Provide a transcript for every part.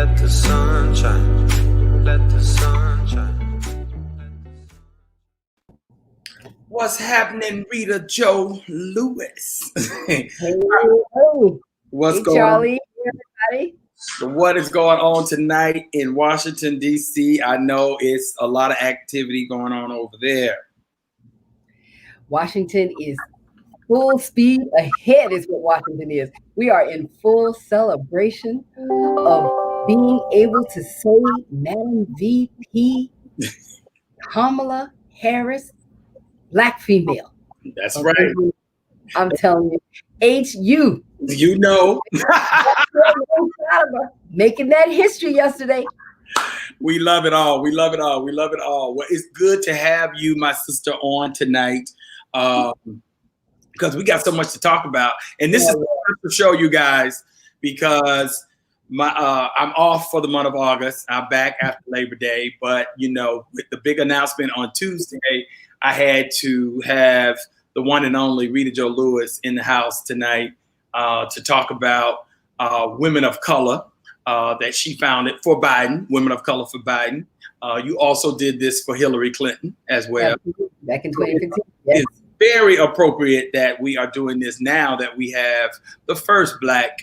Let the sun shine. Let the sun shine. What's happening, Reta Jo Lewis? Hello. What's Hey, going Charlie, everybody. on? What is going on tonight in Washington, D.C.? I know it's a lot of activity going on over there. Washington is full speed ahead, is what Washington is. We are in full celebration of being able to say Madam VP Kamala Harris, Black female. That's Okay? right. I'm telling you, HU. You know. Making that history yesterday. We love it all. We love it all. We love it all. Well, it's good to have you, my sister, on tonight because we got so much to talk about. And this is to show you guys because I'm off for the month of August. I'm back after Labor Day. But, you know, with the big announcement on Tuesday, I had to have the one and only Reta Jo Lewis in the house tonight to talk about women of color that she founded for Biden, Women of Color for Biden. You also did this for Hillary Clinton as well. Back in 2015. Yes. It's very appropriate that we are doing this now that we have the first Black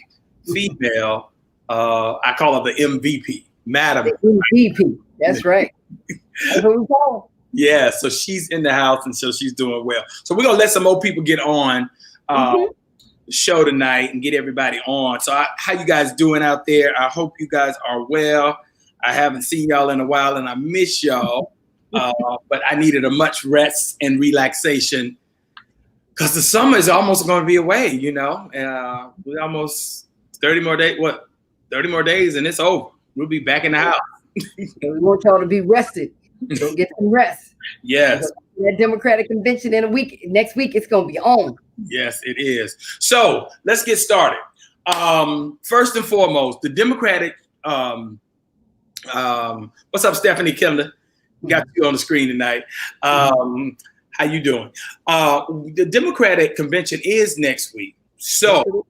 female, I call her the MVP, Madam. The MVP. That's right. That's what we call it. Yeah, so she's in the house and so she's doing well. So we're going to let some more people get on the show tonight and get everybody on. So how you guys doing out there? I hope you guys are well. I haven't seen y'all in a while and I miss y'all. But I needed a much rest and relaxation because the summer is almost going to be away, you know. We're almost 30 more days. 30 more days and it's over. We'll be back in the house. And we want y'all to be rested. So get some rest. Yes. That Democratic convention in a week. Next week, it's going to be on. Yes, it is. So let's get started. First and foremost, the Democratic. What's up, Stephanie Killer? Got you on the screen tonight. How you doing? The Democratic convention is next week. So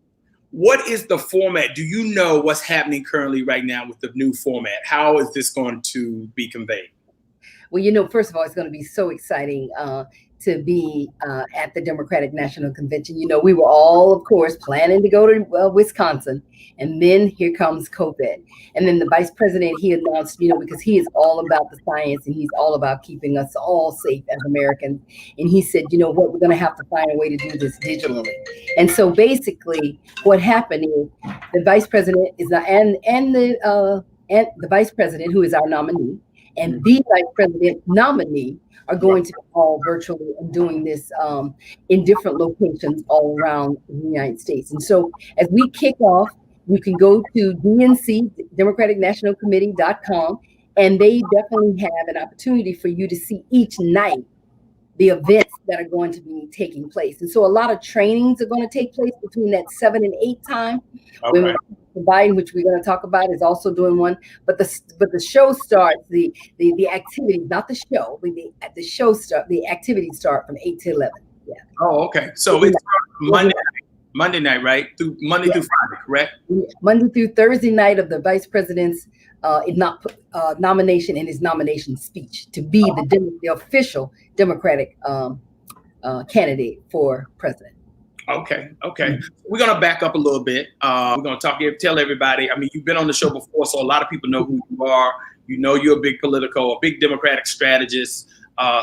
what is the format? Do you know what's happening currently right now with the new format? How is this going to be conveyed? Well, you know, first of all, it's going to be so exciting to be at the Democratic National Convention. You know, we were all, of course, planning to go to Wisconsin. And then here comes COVID. And then the vice president, he announced, you know, because he is all about the science and he's all about keeping us all safe as Americans. And he said, you know what, we're going to have to find a way to do this digitally. And so basically what happened is the vice president is and the vice president, who is our nominee, and the vice president nominee are going to be all virtually and doing this in different locations all around the United States. And so as we kick off, you can go to DNC, DemocraticNationalCommittee.com, and they definitely have an opportunity for you to see each night the events that are going to be taking place. And so a lot of trainings are going to take place between that 7 and 8 time. Okay. Biden, which we're going to talk about, is also doing one. But the show starts, the activities, not the show, but the activities start from 8 to 11. Yeah. Oh, okay. So it's Monday night, right? Through Monday through Friday, correct? Monday through Thursday night of the vice president's nomination and his nomination speech to be the official Democratic candidate for president. Okay. We're going to back up a little bit. We're going to tell everybody. I mean, you've been on the show before, so a lot of people know who you are. You know you're a big Democratic strategist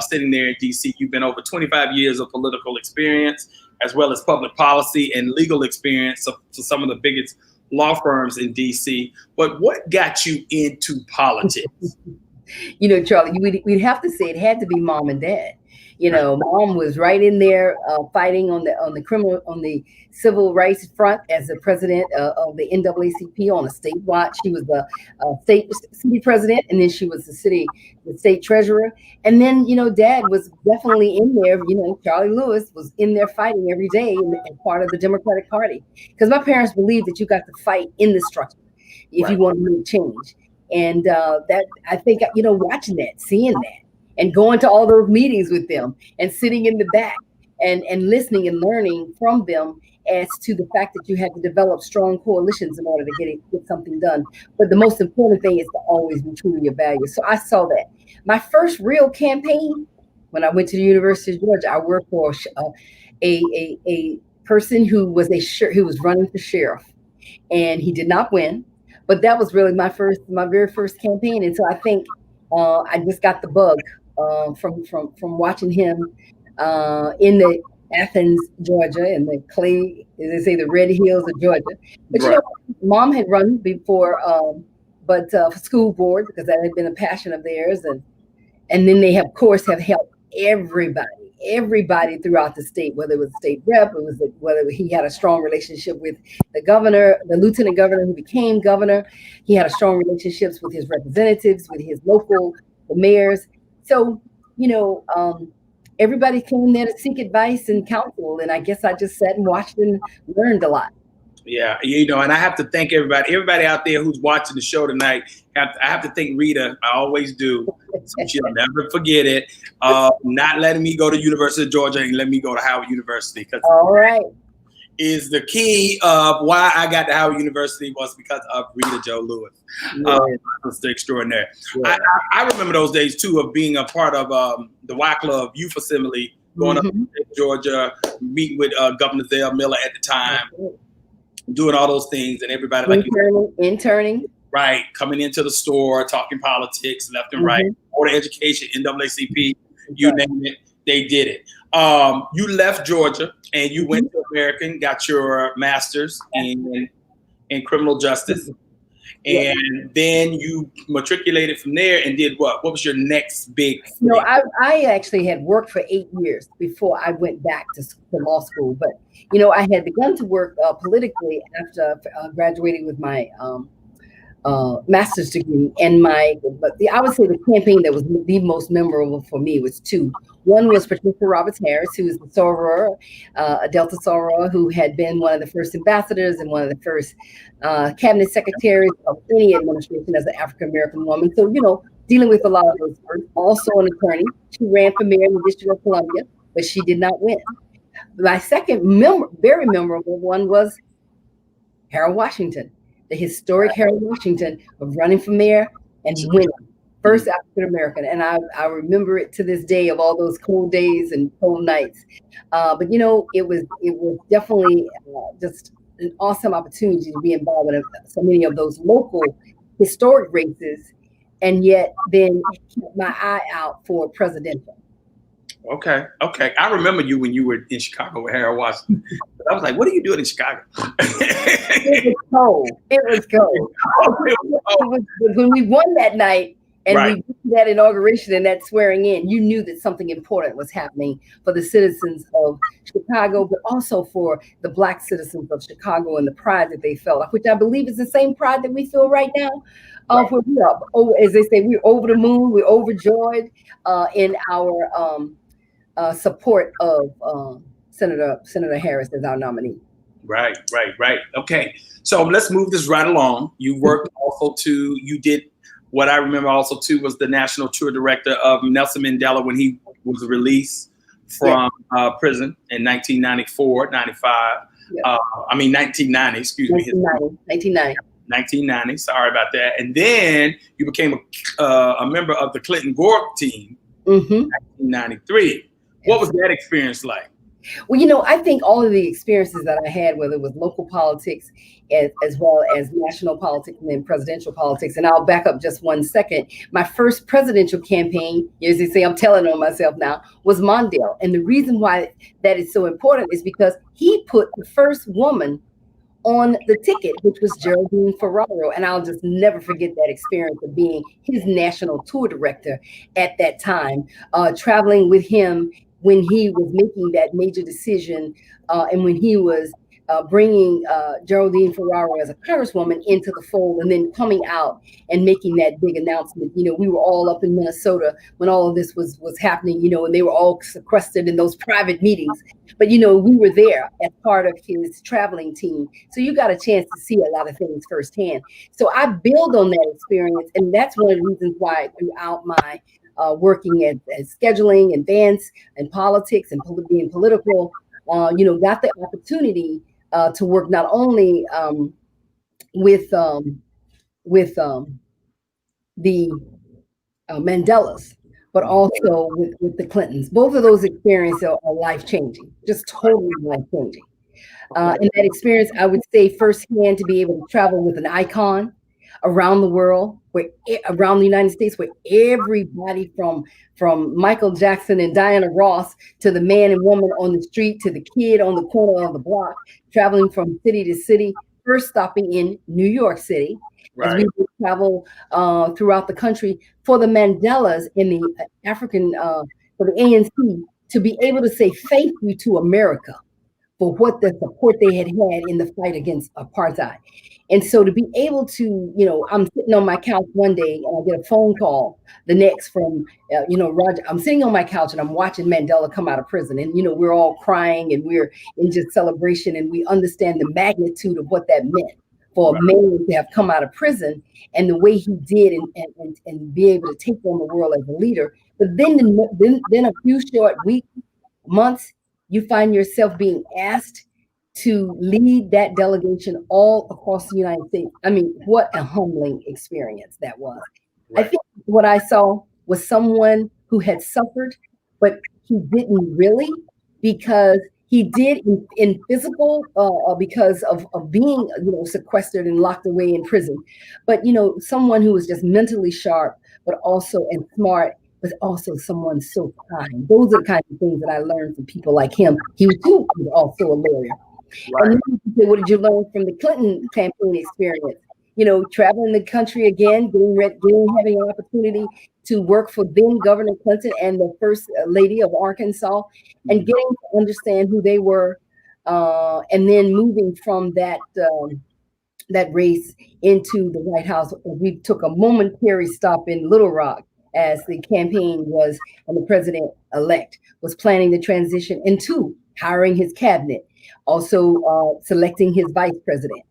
sitting there in D.C. You've been over 25 years of political experience, as well as public policy and legal experience to some of the biggest law firms in D.C. But what got you into politics? You know, Charlie, we'd have to say it had to be mom and dad. You know, mom was right in there fighting on the civil rights front as the president of the NAACP on a statewide. She was the city president, and then she was the state treasurer. And then, you know, dad was definitely in there. You know, Charlie Lewis was in there fighting every day and part of the Democratic Party. Because my parents believed that you got to fight in the structure if you want to make change. And that, I think, watching that, seeing that, and going to all those meetings with them and sitting in the back and listening and learning from them as to the fact that you had to develop strong coalitions in order to get something done. But the most important thing is to always be true to your values. So I saw that. My first real campaign, when I went to the University of Georgia, I worked for a person who was who was running for sheriff, and he did not win. But that was really my very first campaign, and so I think I just got the bug from watching him in the Athens, Georgia, and the clay, as they say, the red hills of Georgia. But Right. Mom had run before, but for school board, because that had been a passion of theirs, and then they of course have helped everybody throughout the state, whether it was state rep, whether he had a strong relationship with the governor, the lieutenant governor who became governor. He had a strong relationships with his representatives, with his local, the mayors. So, everybody came there to seek advice and counsel. And I guess I just sat and watched and learned a lot. Yeah, and I have to thank everybody out there who's watching the show tonight. I have to thank Rita. I always do. So she'll never forget it. Not letting me go to University of Georgia and let me go to Howard University. All right. Is the key of why I got to Howard University was because of Reta Jo Lewis. It's extraordinary. Yeah. I remember those days too of being a part of the Y Club Youth Assembly, going up to Georgia, meeting with Governor Zell Miller at the time, doing all those things, and everybody interning. Right, coming into the store, talking politics left and right, Board of Education, NAACP, you name it, they did it. You left Georgia and you went to American, got your master's in criminal justice, and then you matriculated from there and did what? What was your next big thing? No, I actually had worked for 8 years before I went back to law school, but I had begun to work politically after graduating with my master's degree, and I would say the campaign that was the most memorable for me was two. One was Patricia Roberts Harris, who is the soror, a Delta soror, who had been one of the first ambassadors and one of the first cabinet secretaries of any administration as an African American woman. So, dealing with a lot of those first. Also an attorney. She ran for mayor in the District of Columbia, but she did not win. My second very memorable one was Harold Washington. The historic Harold Washington of running for mayor and winning, first African American, and I remember it to this day of all those cold days and cold nights. But it was definitely just an awesome opportunity to be involved in so many of those local historic races, and yet then keep my eye out for presidential. Okay. I remember you when you were in Chicago with Harold Washington. I was like, what are you doing in Chicago? It was cold. When we won that night and we did that inauguration and that swearing in, you knew that something important was happening for the citizens of Chicago, but also for the Black citizens of Chicago and the pride that they felt, which I believe is the same pride that we feel right now. Where we are, as they say, we're over the moon, we're overjoyed in our support of Senator Harris as our nominee. Right. Okay, so let's move this right along. You worked you did what I remember also too was the national tour director of Nelson Mandela when he was released from prison in 1994, 95. 1990, excuse me. 1990, sorry about that. And then you became a member of the Clinton Gore team in 1993. What was that experience like? Well, I think all of the experiences that I had, whether it was local politics as well as national politics and then presidential politics, and I'll back up just 1 second. My first presidential campaign, as they say, I'm telling on myself now, was Mondale. And the reason why that is so important is because he put the first woman on the ticket, which was Geraldine Ferraro. And I'll just never forget that experience of being his national tour director at that time, traveling with him when he was making that major decision and when he was bringing Geraldine Ferraro as a congresswoman into the fold and then coming out and making that big announcement. We were all up in Minnesota when all of this was happening, and they were all sequestered in those private meetings. But, we were there as part of his traveling team. So you got a chance to see a lot of things firsthand. So I build on that experience. And that's one of the reasons why throughout my working at scheduling and dance and politics and being political, got the opportunity to work not only with the Mandelas, but also with the Clintons. Both of those experiences are life-changing, just totally life-changing. In that experience, I would say firsthand to be able to travel with an icon around the world, around the United States, where everybody from Michael Jackson and Diana Ross to the man and woman on the street to the kid on the corner of the block, traveling from city to city, first stopping in New York City, as we would travel throughout the country for the Mandelas in the African, for the ANC, to be able to say thank you to America for what the support they had in the fight against apartheid. And so to be able to, I'm sitting on my couch one day and I get a phone call the next from, Roger. I'm sitting on my couch and I'm watching Mandela come out of prison. And, we're all crying and we're in just celebration. And we understand the magnitude of what that meant for a man to have come out of prison and the way he did and be able to take on the world as a leader. But then a few short weeks, months, you find yourself being asked to lead that delegation all across the United States. I mean, what a humbling experience that was. I think what I saw was someone who had suffered, but he didn't really, because he did in physical, because of being, sequestered and locked away in prison. But, someone who was just mentally sharp, but also and smart, but also someone so kind. Those are the kinds of things that I learned from people like him. He was also a lawyer. And then you say, what did you learn from the Clinton campaign experience? Traveling the country again, having an opportunity to work for then Governor Clinton and the first lady of Arkansas, and getting to understand who they were, and then moving from that race into the White House. We took a momentary stop in Little Rock as the campaign was, and the president-elect was planning the transition into hiring his cabinet, also selecting his vice president.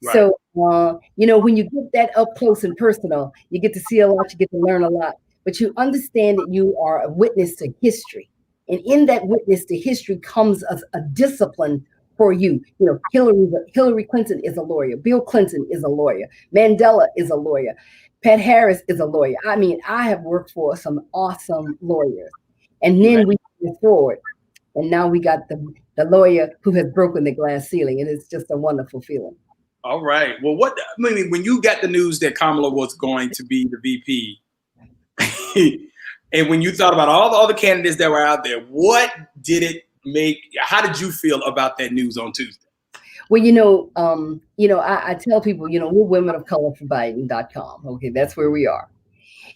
Right. So, when you get that up close and personal, you get to see a lot, you get to learn a lot, but you understand that you are a witness to history. And in that witness to history comes a discipline for you. Hillary Clinton is a lawyer. Bill Clinton is a lawyer. Mandela is a lawyer. Pat Harris is a lawyer. I mean, I have worked for some awesome lawyers. And then we move forward. And now we got the lawyer who has broken the glass ceiling. And it's just a wonderful feeling. All right. Well, when you got the news that Kamala was going to be the VP, and when you thought about all the other candidates that were out there, what did it make? How did you feel about that news on Tuesday? Well, I tell people, we're women of color for Biden.com. Okay, that's where we are.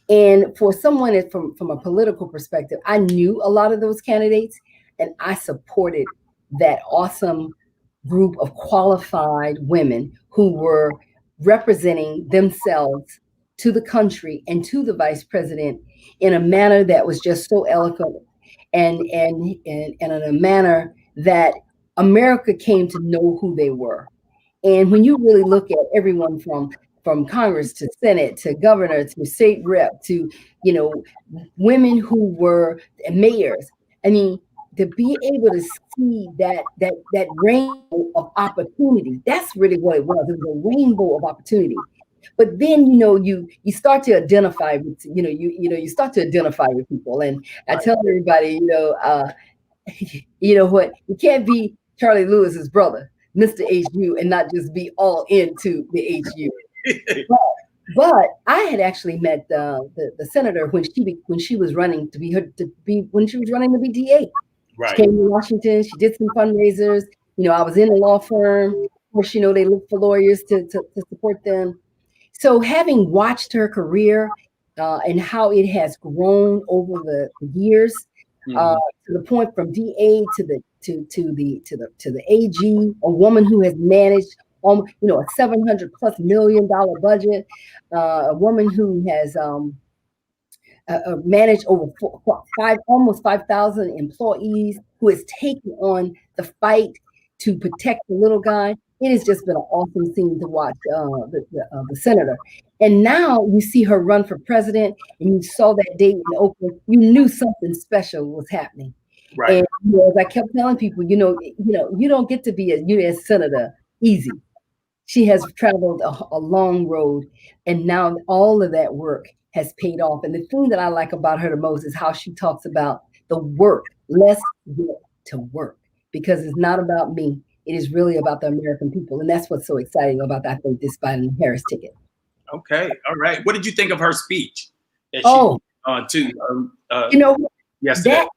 And for someone from a political perspective, I knew a lot of those candidates, and I supported that awesome group of qualified women who were representing themselves to the country and to the vice president in a manner that was just so eloquent and in a manner that America came to know who they were. And when you really look at everyone from Congress to Senate to governor to state rep to, women who were mayors, I mean, to be able to see that rainbow of opportunity, that's really what it was. It was a rainbow of opportunity. But then, you start to identify with, you start to identify with people. And I tell everybody, what, you can't be Charlie Lewis's brother, Mr. HU, and not just be all into the HU. But I had actually met the senator when she was running to be DA. Right. She came to Washington. She did some fundraisers. I was in a law firm. Of course, they look for lawyers to support them. So having watched her career and how it has grown over the years, to the point from DA to the AG, a woman who has managed a $700+ million budget, a woman who has managed over almost 5,000 employees, who has taken on the fight to protect the little guy. it has just been an awesome scene to watch the senator. And now you see her run for president, and you saw that date in Oakland. You knew something special was happening. Right. And as I kept telling people, you don't get to be a U.S. senator easy. She has traveled a long road, and now all of that work has paid off. And the thing that I like about her the most is how she talks about the work. Let's get to work, because it's not about me. It is really about the American people. And that's what's so exciting about, I think, this Biden-Harris ticket. Okay. All right. What did you think of her speech that she yesterday?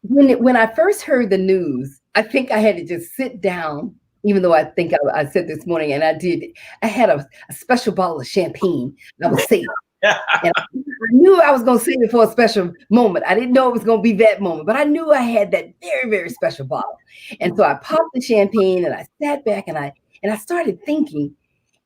When I first heard the news, I think I had to just sit down, even though I think I said this morning, and I did. I had a special bottle of champagne I was saving. And I knew I was going to save it for a special moment. I didn't know it was going to be that moment, but I knew I had that very, very special bottle. And so I popped the champagne and I sat back and I started thinking,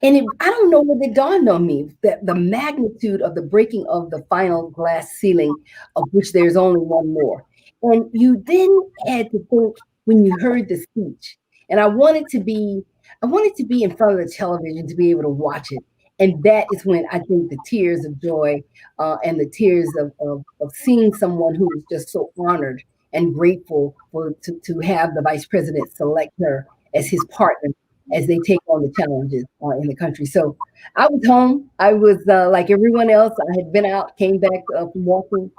and I don't know what it dawned on me, that the magnitude of the breaking of the final glass ceiling, of which there's only one more. And you then had to think, when you heard the speech, and I wanted to be in front of the television to be able to watch it. And that is when I think the tears of joy and the tears of seeing someone who is just so honored and grateful to have the vice president select her as his partner as they take on the challenges in the country. So I was home. I was like everyone else. I had been out, came back from walking,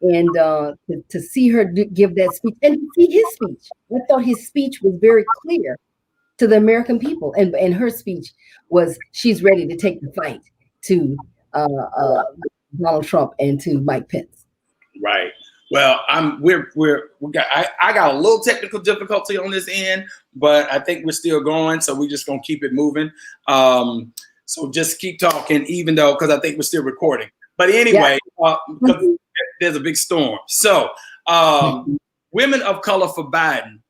and to see her give that speech and to see his speech. I thought his speech was very clear to the American people. And her speech was, she's ready to take the fight to Donald Trump and to Mike Pence. Right. Well, I got a little technical difficulty on this end, but I think we're still going. So we're just going to keep it moving. So just keep talking, even though, because I think we're still recording. But anyway, there's a big storm. So women of color for Biden,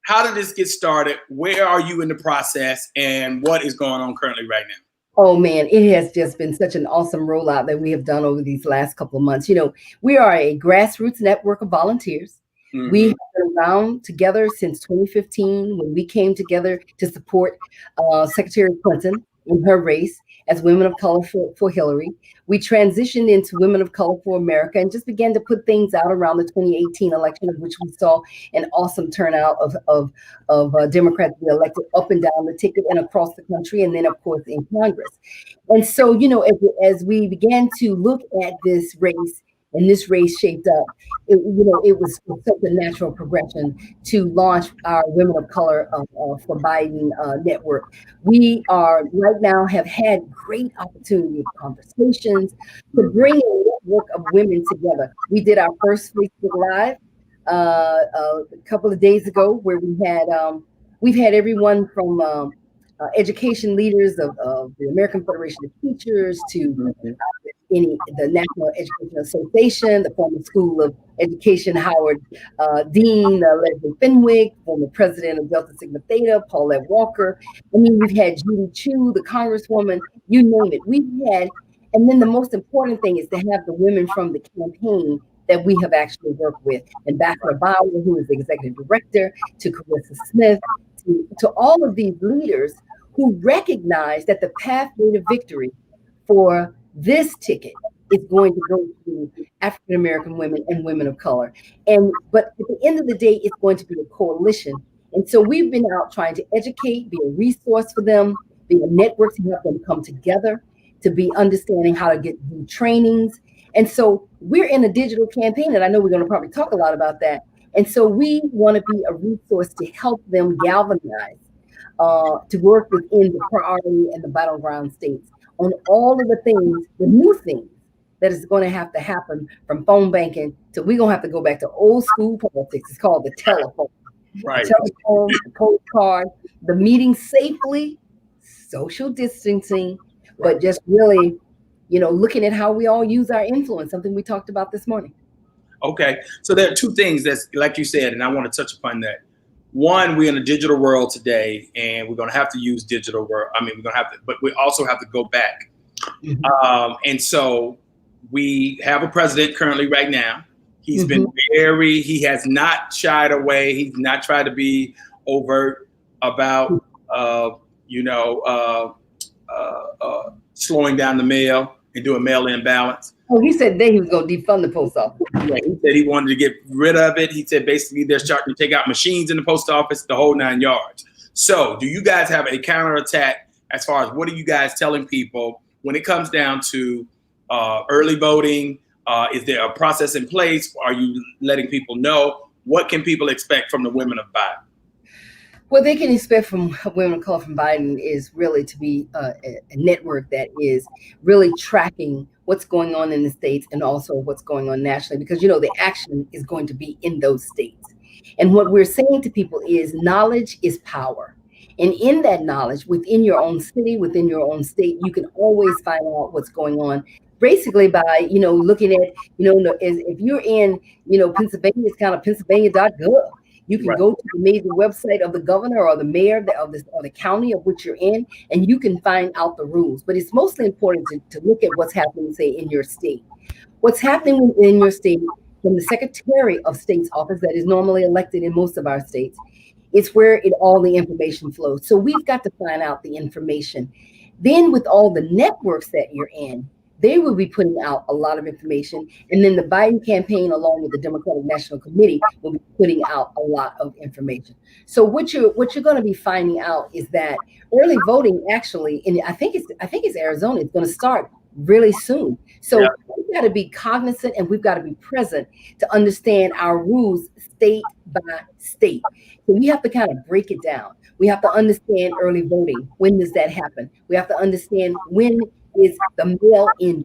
how did this get started? Where are you in the process, and what is going on currently right now? Oh man, it has just been such an awesome rollout that we have done over these last couple of months. We are a grassroots network of volunteers. Mm-hmm. We have been around together since 2015, when we came together to support Secretary Clinton in her race as women of color for Hillary. We transitioned into Women of Color for America and just began to put things out around the 2018 election, of which we saw an awesome turnout of Democrats be elected up and down the ticket and across the country, and then of course in Congress. And so, as we began to look at this race, and this race shaped up, it was such a natural progression to launch our Women of Color for Biden network. We are right now have had great opportunity of conversations to bring a network of women together. We did our first Facebook Live a couple of days ago, where we've had everyone from education leaders of the American Federation of Teachers to the National Education Association, the former School of Education Howard Dean, Leslie Fenwick, former president of Delta Sigma Theta, Paulette Walker. I mean, we've had Judy Chu, the Congresswoman, you name it. And then the most important thing is to have the women from the campaign that we have actually worked with. Ambassador Bauer, who is the executive director, to Carissa Smith, to all of these leaders who recognize that the pathway to victory for this ticket is going to go to African American women and women of color. But at the end of the day, it's going to be a coalition. And so we've been out trying to educate, be a resource for them, be a network to help them come together, to be understanding how to do trainings. And so we're in a digital campaign, and I know we're going to probably talk a lot about that. And so we want to be a resource to help them galvanize, to work within the priority and the battleground states on all of the things, the new things that is going to have to happen, from phone banking to, we're going to have to go back to old school politics. It's called the telephone. Right. The telephone, the postcard, the meeting safely, social distancing, but just really, looking at how we all use our influence, something we talked about this morning. Okay. So there are two things that's, like you said, and I want to touch upon that. One, we're in a digital world today, and we're going to have to use digital world. I mean, we're going to have to, but we also have to go back. Mm-hmm. And so we have a president currently right now. He's been he has not shied away. He's not tried to be overt. about slowing down the mail and doing mail-in balance. Oh, he said that he was going to defund the post office. Yeah, he said he wanted to get rid of it. He said basically they're starting to take out machines in the post office, the whole 9 yards. So do you guys have a counterattack as far as what are you guys telling people when it comes down to early voting? Is there a process in place? Are you letting people know? What can people expect from the women of Biden? What they can expect from Women of Color from Biden is really to be a network that is really tracking what's going on in the states and also what's going on nationally, because, the action is going to be in those states. And what we're saying to people is knowledge is power. And in that knowledge, within your own city, within your own state, you can always find out what's going on. Basically by, looking at, if you're in, Pennsylvania, it's kind of pennsylvania.gov. You can go to the major website of the governor or the mayor of the county of which you're in, and you can find out the rules. But it's mostly important to look at what's happening, say, in your state. What's happening in your state from the Secretary of State's office that is normally elected in most of our states. It's where all the information flows. So we've got to find out the information. Then with all the networks that you're in, they will be putting out a lot of information. And then the Biden campaign, along with the Democratic National Committee, will be putting out a lot of information. So what you're going to be finding out is that early voting actually, and I think it's Arizona, it's going to start really soon. So we've got to be cognizant and we've got to be present to understand our rules state by state. So we have to kind of break it down. We have to understand early voting. When does that happen? We have to understand when is the mail-in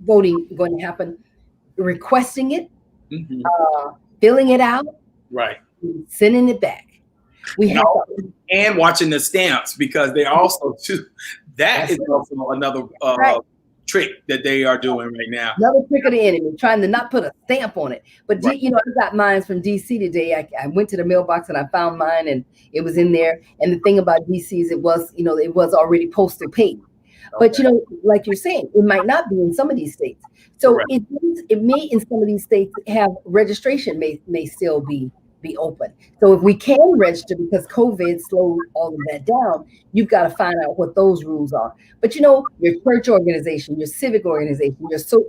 voting going to happen, requesting it, filling it out, sending it back. And watching the stamps, because they also too. That is also another trick that they are doing right now. Another trick of the enemy, trying to not put a stamp on it. But I got mine from DC today. I went to the mailbox and I found mine, and it was in there. And the thing about DC is it was already postal paid. But like you're saying, it might not be in some of these states. So it may in some of these states have registration may still be open. So if we can register, because COVID slowed all of that down, you've got to find out what those rules are. But your church organization, your civic organization,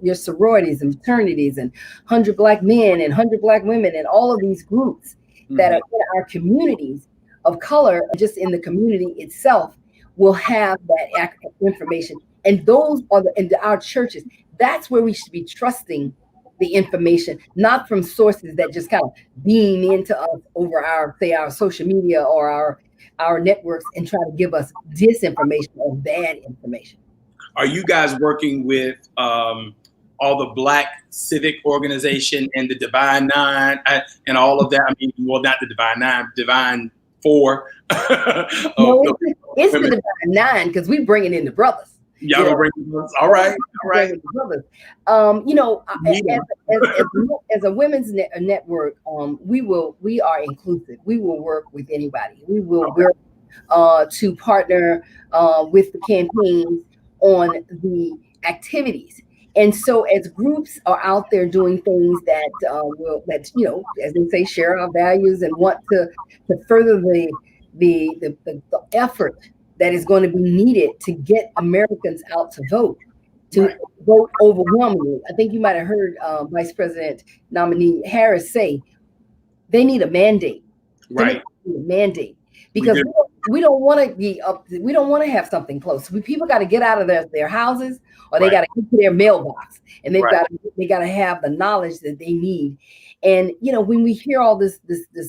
your sororities and fraternities, and 100 Black men and 100 Black women, and all of these groups that are in our communities of color, just in the community itself, will have that information. And those are our churches. That's where we should be trusting the information, not from sources that just kind of beam into us over our social media or our networks and try to give us disinformation or bad information. Are you guys working with all the Black civic organization and the Divine Nine and all of that? I mean, well, not the Divine Nine, Divine Four. No, it's the Divine Nine, because we bringing in the brothers. Yeah, we're bringing brothers. All right. As a women's network, we are inclusive. We will work with anybody. We will work to partner with the campaigns on the activities. And so as groups are out there doing things that as they say, share our values and want to further the effort that is going to be needed to get Americans out to vote overwhelmingly. I think you might have heard Vice President nominee Harris say they need a mandate. Right. Because we don't want to be up. We don't want to have something close. People got to get out of their houses, or they got to get to their mailbox, and they got to have the knowledge that they need. And when we hear all this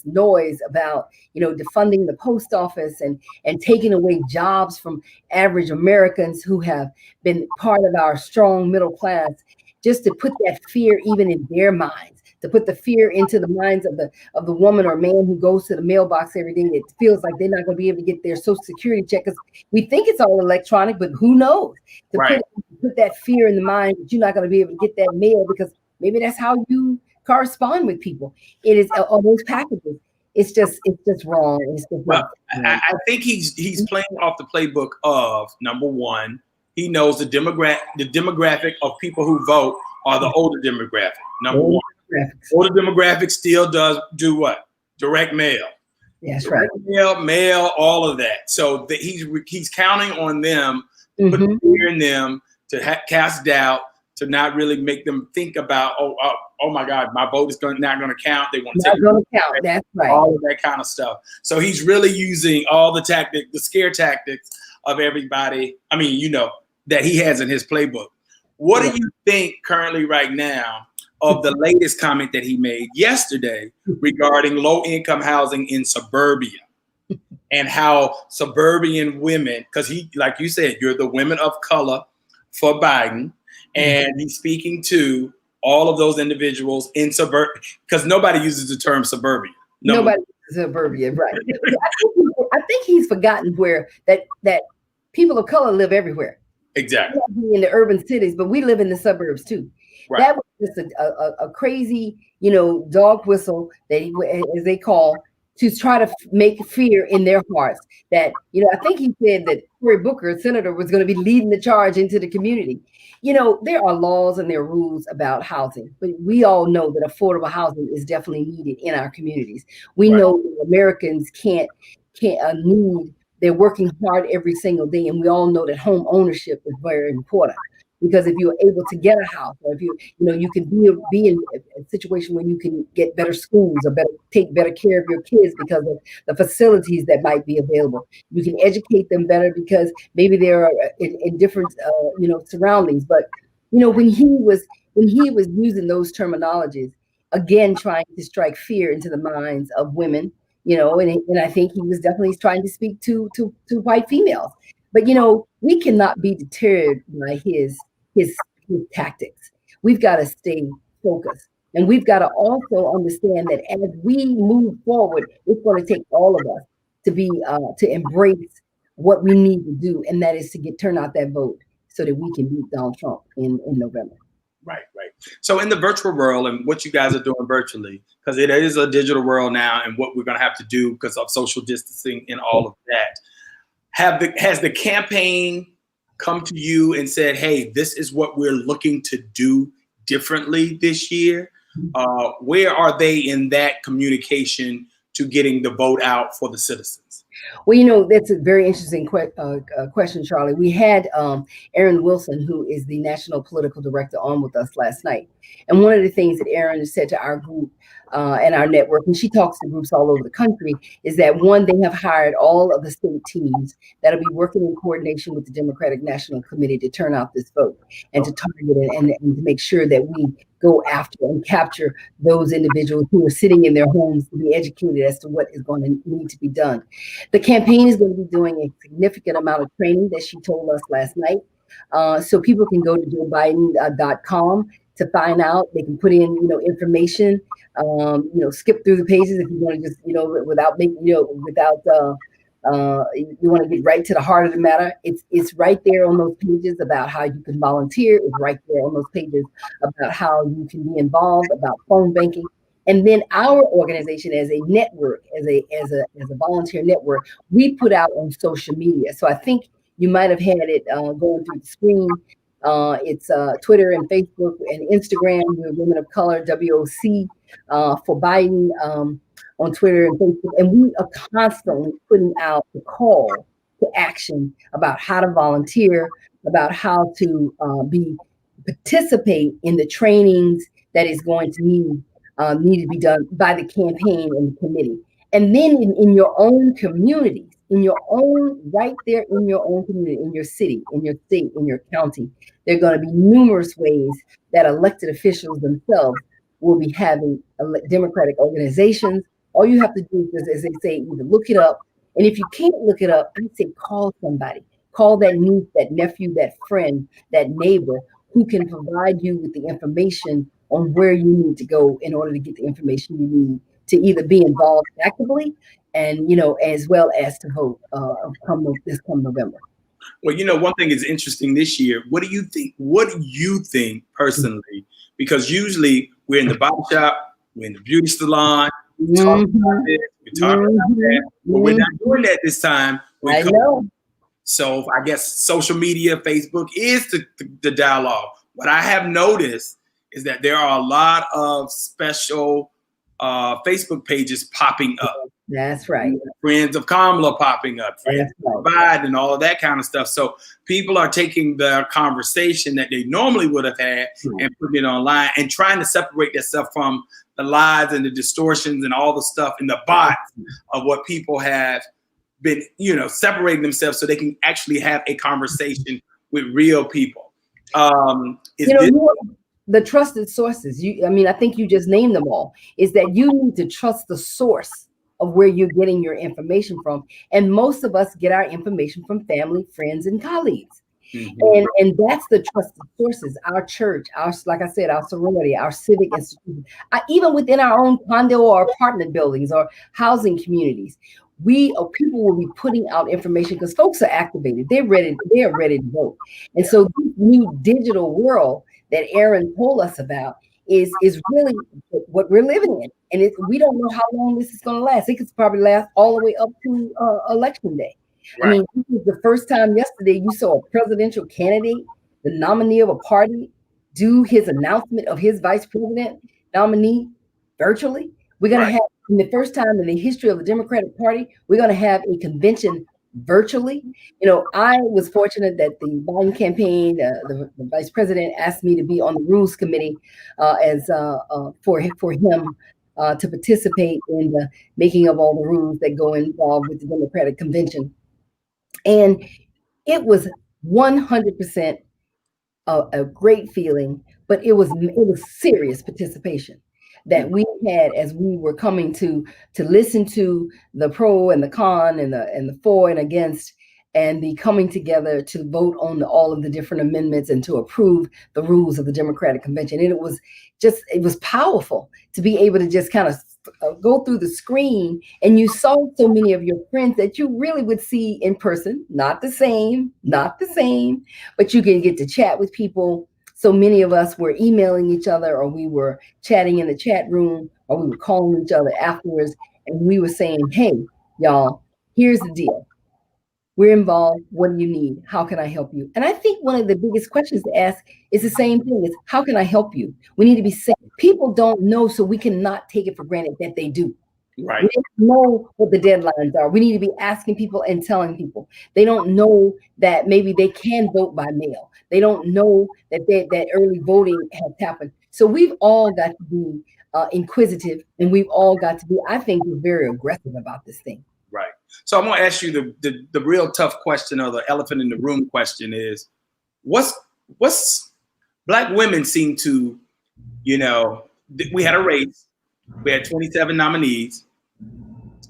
noise about defunding the post office and taking away jobs from average Americans who have been part of our strong middle class, just to put that fear even in their minds, to put the fear into the minds of the woman or man who goes to the mailbox every day, it feels like they're not going to be able to get their Social Security check, because we think it's all electronic, but who knows? To put that fear in the mind that you're not going to be able to get that mail, because maybe that's how you correspond with people. It is all those packages. It's just wrong. It's just I think he's playing off the playbook of, number one, he knows the demographic of people who vote are the older demographic. Number one, older demographic still do what? Direct mail. That's right. Mail, all of that. So he's counting on them, to put fear in them, to cast doubt, to not really make them think about, oh my God, my vote is not going to count. They want to take going to count. That's right. All of that kind of stuff. So he's really using all the scare tactics of everybody. I mean, that he has in his playbook. What do you think currently right now of the latest comment that he made yesterday regarding low-income housing in suburbia and how suburban women, because he, like you said, you're the women of color for Biden, and he's speaking to all of those individuals in suburbia, because nobody uses the term suburbia. Nobody uses suburbia, right? I think he's forgotten where that people of color live everywhere. Exactly. In the urban cities, but we live in the suburbs too. Right. That was just a crazy, dog whistle that as they call, to try to make fear in their hearts. That, I think he said that Cory Booker, senator, was going to be leading the charge into the community. There are laws and there are rules about housing, but we all know that affordable housing is definitely needed in our communities. We know that Americans can't need. They're working hard every single day, and we all know that home ownership is very important, because if you're able to get a house, or if you can be in a situation where you can get better schools or take better care of your kids because of the facilities that might be available. You can educate them better because maybe they're in different surroundings. But when he was using those terminologies, again trying to strike fear into the minds of women. And I think he was definitely trying to speak to white females. But, we cannot be deterred by his tactics. We've got to stay focused. And we've got to also understand that as we move forward, it's going to take all of us to embrace what we need to do. And that is to turn out that vote so that we can beat Donald Trump in November. Right. So in the virtual world and what you guys are doing virtually, because it is a digital world now, and what we're going to have to do because of social distancing and all of that, has the campaign come to you and said, hey, this is what we're looking to do differently this year? Where are they in that communication to getting the vote out for the citizens? Well, that's a very interesting question, Charlie. We had Erin Wilson, who is the national political director, on with us last night. And one of the things that Erin said to our group and our network, and she talks to groups all over the country, is that one, they have hired all of the state teams that'll be working in coordination with the Democratic National Committee to turn out this vote and to target it and to make sure that we go after and capture those individuals who are sitting in their homes to be educated as to what is going to need to be done. The campaign is going to be doing a significant amount of training that she told us last night. So people can go to joebiden.com to find out. They can put in, information, skip through the pages if you want to just, without making, you want to get right to the heart of the matter. It's right there on those pages about how you can volunteer. It's right there on those pages about how you can be involved, about phone banking. And then our organization, as a network, as a volunteer network, we put out on social media. So I think you might have had it going through the screen. It's Twitter and Facebook and Instagram. We're Women of Color, WOC for Biden on Twitter and Facebook. And we are constantly putting out the call to action about how to volunteer, about how to participate in the trainings that is going to need to be done by the campaign and the committee. And then in your own communities, right there in your own community, in your city, in your state, in your county, there are going to be numerous ways that elected officials themselves will be having Democratic organizations. All you have to do is, as they say, either look it up. And if you can't look it up, I'd say call somebody. Call that niece, that nephew, that friend, that neighbor who can provide you with the information on where you need to go in order to get the information you need to either be involved actively and, as well as to vote come November. Well, one thing is interesting this year. What do you think? What do you think personally? Because usually we're in the barber shop, we're in the beauty salon, we talk about this, we talk about that, but we're not doing that this time. I know. So I guess social media, Facebook is the dialogue. What I have noticed is that there are a lot of special Facebook pages popping up. That's right. Friends of Kamala popping up, friends That's of Biden, and all of that kind of stuff. So people are taking the conversation that they normally would have had and putting it online and trying to separate themselves from the lies and the distortions and all the stuff and the bots of what people have been, separating themselves so they can actually have a conversation with real people. The trusted sources. I think you just named them all. Is that you need to trust the source of where you're getting your information from. And most of us get our information from family, friends, and colleagues. Mm-hmm. And that's the trusted sources. Our church, like I said, our sorority, our civic institutions, even within our own condo or apartment buildings or housing communities, people will be putting out information because folks are activated. They are ready to vote. And so this new digital world that Aaron told us about is really what we're living in. And we don't know how long this is going to last. It could probably last all the way up to election day. Right. I mean, this was the first time yesterday you saw a presidential candidate, the nominee of a party, do his announcement of his vice president nominee virtually. We're going to have, in the first time in the history of the Democratic Party, we're going to have a convention virtually. I was fortunate that the Biden campaign, the vice president asked me to be on the rules committee for him to participate in the making of all the rules that go involved with the Democratic convention. And it was 100% a great feeling, but it was serious participation that we had as we were coming to listen to the pro and the con and the for and against, and the coming together to vote on all of the different amendments and to approve the rules of the Democratic Convention. And it was powerful to be able to just kind of go through the screen, and you saw so many of your friends that you really would see in person, not the same, but you can get to chat with people. So many of us were emailing each other, or we were chatting in the chat room, or we were calling each other afterwards, and we were saying, hey, y'all, here's the deal. We're involved. What do you need? How can I help you? And I think one of the biggest questions to ask is the same thing: is how can I help you? We need to be safe. People don't know, so we cannot take it for granted that they do. Right. We don't know what the deadlines are. We need to be asking people and telling people. They don't know that maybe they can vote by mail. They don't know that that early voting has happened. So we've all got to be inquisitive, and we've all got to be, I think, very aggressive about this thing. Right. So I'm going to ask you the real tough question, or the elephant in the room question is, what's Black women seem to, we had a race. We had 27 nominees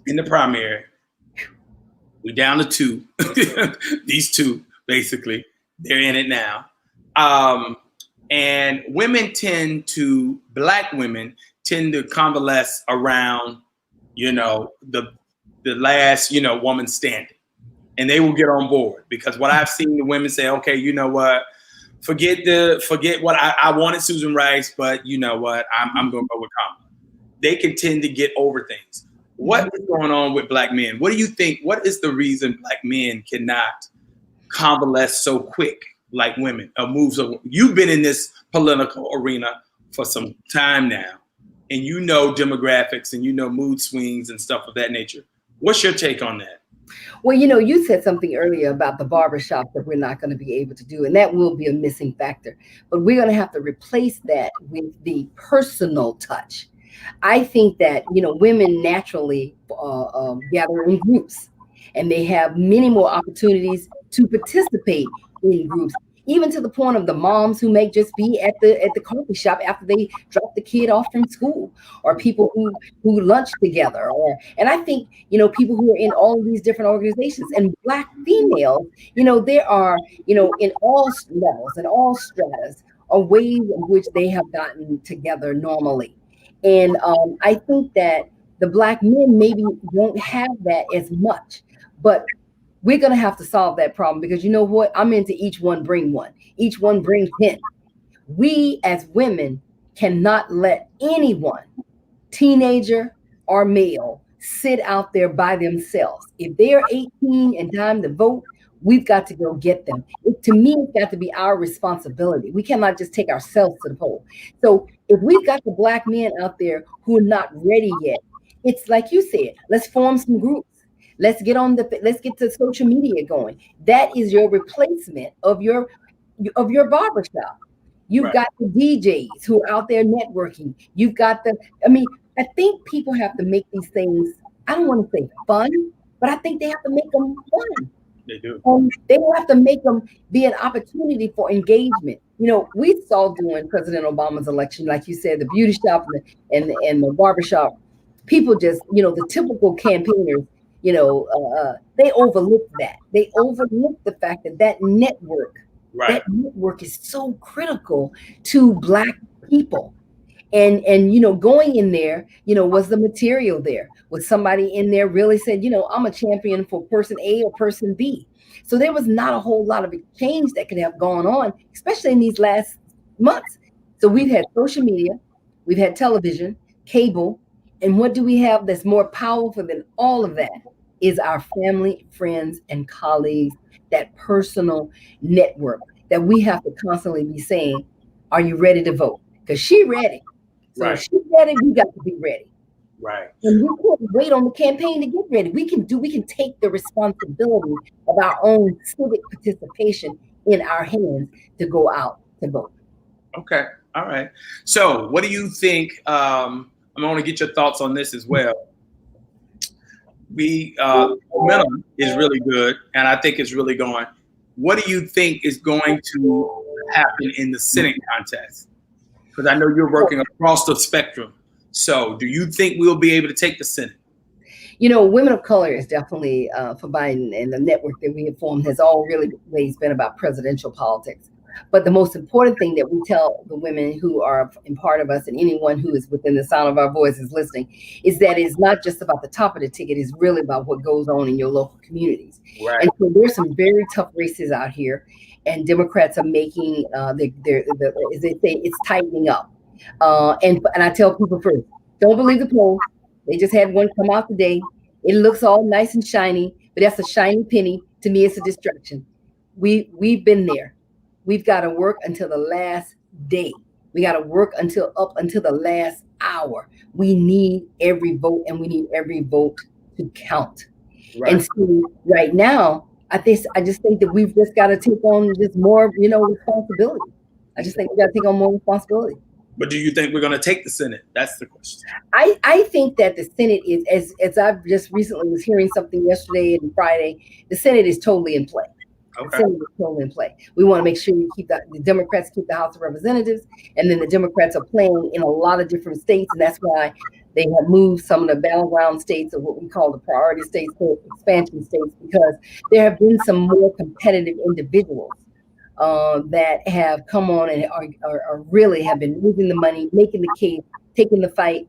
in the primary. We're down to 2. These 2, basically, they're in it now. And Black women tend to convalesce around, the last, woman standing, and they will get on board, because what I've seen the women say, okay, you know what, forget what I wanted Susan Rice, but you know what, I'm going to go with Kamala. They can tend to get over things. What is going on with Black men? What do you think? What is the reason Black men cannot convalesce so quick like women? You've been in this political arena for some time now, and you know demographics and mood swings and stuff of that nature. What's your take on that? Well, you said something earlier about the barbershop that we're not going to be able to do, and that will be a missing factor. But we're going to have to replace that with the personal touch. I think that, women naturally gather in groups, and they have many more opportunities to participate in groups, even to the point of the moms who may just be at the coffee shop after they drop the kid off from school, or people who lunch together, and I think, people who are in all of these different organizations. And Black females, there are, in all levels and all stratas, are ways in which they have gotten together normally. And I think that the Black men maybe won't have that as much, but we're going to have to solve that problem, because you know what? I'm into each one bring one. Each one brings 10. We as women cannot let anyone, teenager or male, sit out there by themselves. If they are 18 and time to vote, We've got to go get them. To me, it's got to be our responsibility. We cannot just take ourselves to the poll. So if we've got the Black men out there who are not ready yet, it's like you said, let's form some groups. Let's get the social media going. That is your replacement of your barbershop. You've got the DJs who are out there networking. You've got I think people have to make these things, I don't want to say fun, but I think they have to make them fun. They do. They will have to make them be an opportunity for engagement. We saw during President Obama's election, like you said, the beauty shop and the barbershop, people just, the typical campaigners, they overlooked that. They overlooked the fact that network, that network is so critical to Black people. And going in there, was the material there? Was somebody in there really said, I'm a champion for person A or person B? So there was not a whole lot of exchange that could have gone on, especially in these last months. So we've had social media, we've had television, cable, and what do we have that's more powerful than all of that is our family, friends, and colleagues, that personal network that we have to constantly be saying, are you ready to vote? Because she's ready. So if she's ready, we got to be ready. Right. And we can't wait on the campaign to get ready. We can take the responsibility of our own civic participation in our hands to go out to vote. Okay. All right. So what do you think? I want to get your thoughts on this as well. Momentum is really good, and I think it's really going. What do you think is going to happen in the Senate contest? Because I know you're working across the spectrum. So do you think we'll be able to take the Senate? Women of color is definitely for Biden, and the network that we have formed has always been about presidential politics. But the most important thing that we tell the women who are in part of us, and anyone who is within the sound of our voices listening, is that it's not just about the top of the ticket. It's really about what goes on in your local communities. Right. And so there's some very tough races out here, and Democrats are making, as they say, it's tightening up. And I tell people first, don't believe the polls. They just had one come out today. It looks all nice and shiny, but that's a shiny penny. To me, it's a distraction. We've been there. We've got to work until the last day. We got to work up until the last hour. We need every vote, and we need every vote to count. Right. And so right now, I just think that we've just got to take on just more, responsibility. I just think we got to take on more responsibility. But do you think we're going to take the Senate? That's the question. I think that the Senate is, as I've just recently was hearing something yesterday and Friday, the Senate is totally in play. Okay. The Senate is totally in play. We want to make sure the Democrats keep the House of Representatives, and then the Democrats are playing in a lot of different states, and that's why they have moved some of the battleground states, or what we call the priority states, to expansion states, because there have been some more competitive individuals that have come on and are really have been moving the money, making the case, taking the fight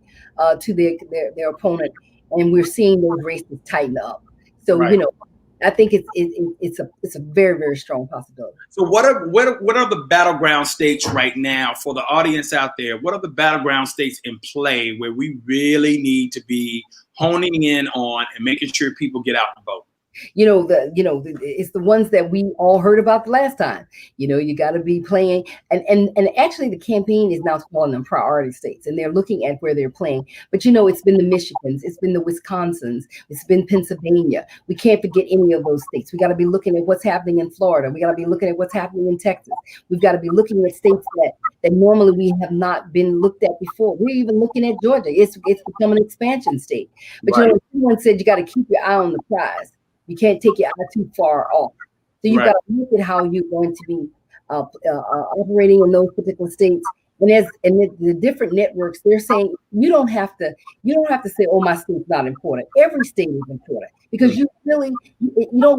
to their opponent, and we're seeing those races tighten up. So right. I think it's a very, very strong possibility. So what are the battleground states right now for the audience out there? What are the battleground states in play where we really need to be honing in on and making sure people get out and vote? It's the ones that we all heard about the last time. You got to be playing, and actually the campaign is now calling them priority states, and they're looking at where they're playing. But it's been the Michigans, it's been the Wisconsins, it's been Pennsylvania. We can't forget any of those states. We got to be looking at what's happening in Florida. We got to be looking at what's happening in Texas. We've got to be looking at states that normally we have not been looked at before. We're even looking at Georgia. It's become an expansion state. But right. Someone said you got to keep your eye on the prize. You can't take your eye too far off. So you've got to look at how you're going to be operating in those particular states. And the different networks, they're saying you don't have to say, oh, my state's not important. Every state is important, because you don't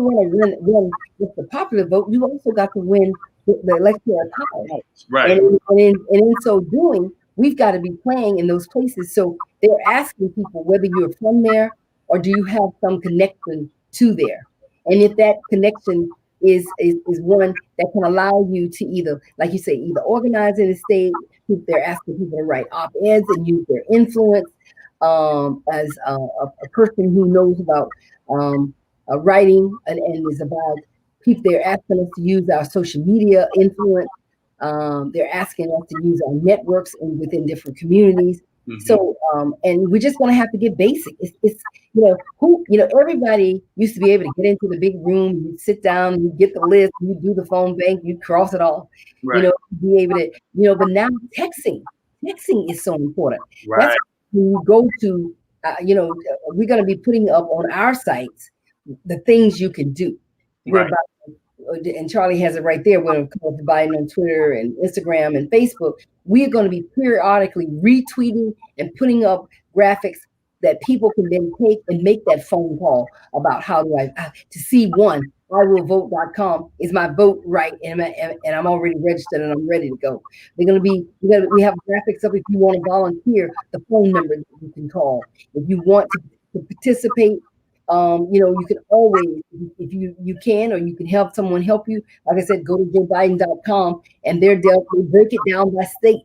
want to win with the popular vote. You also got to win the electoral college. Right. And in so doing, we've got to be playing in those places. So they're asking people whether you're from there or do you have some connection to there. And if that connection is one that can allow you to either, like you say, either organize in the state, they're asking people to write op-eds and use their influence as a person who knows about writing and is about They're asking us to use our social media influence. They're asking us to use our networks within different communities. So, and we're just going to have to get basic. It's everybody used to be able to get into the big room, you sit down, you get the list, you do the phone bank, you cross it off, right. Be able to, but now texting is so important. Right. That's when you go to, we're going to be putting up on our sites the things you can do. Right. And Charlie has it right there when it comes to Biden on Twitter and Instagram and Facebook. We're going to be periodically retweeting and putting up graphics that people can then take and make that phone call about how do to see one. IWillVote.com is my vote right, and I'm already registered and I'm ready to go. They're going to be, we have graphics up if you want to volunteer, the phone number that you can call. If you want to participate, you can always, if you can, or you can help someone help you. Like I said, go to JoeBiden.com and they break it down by state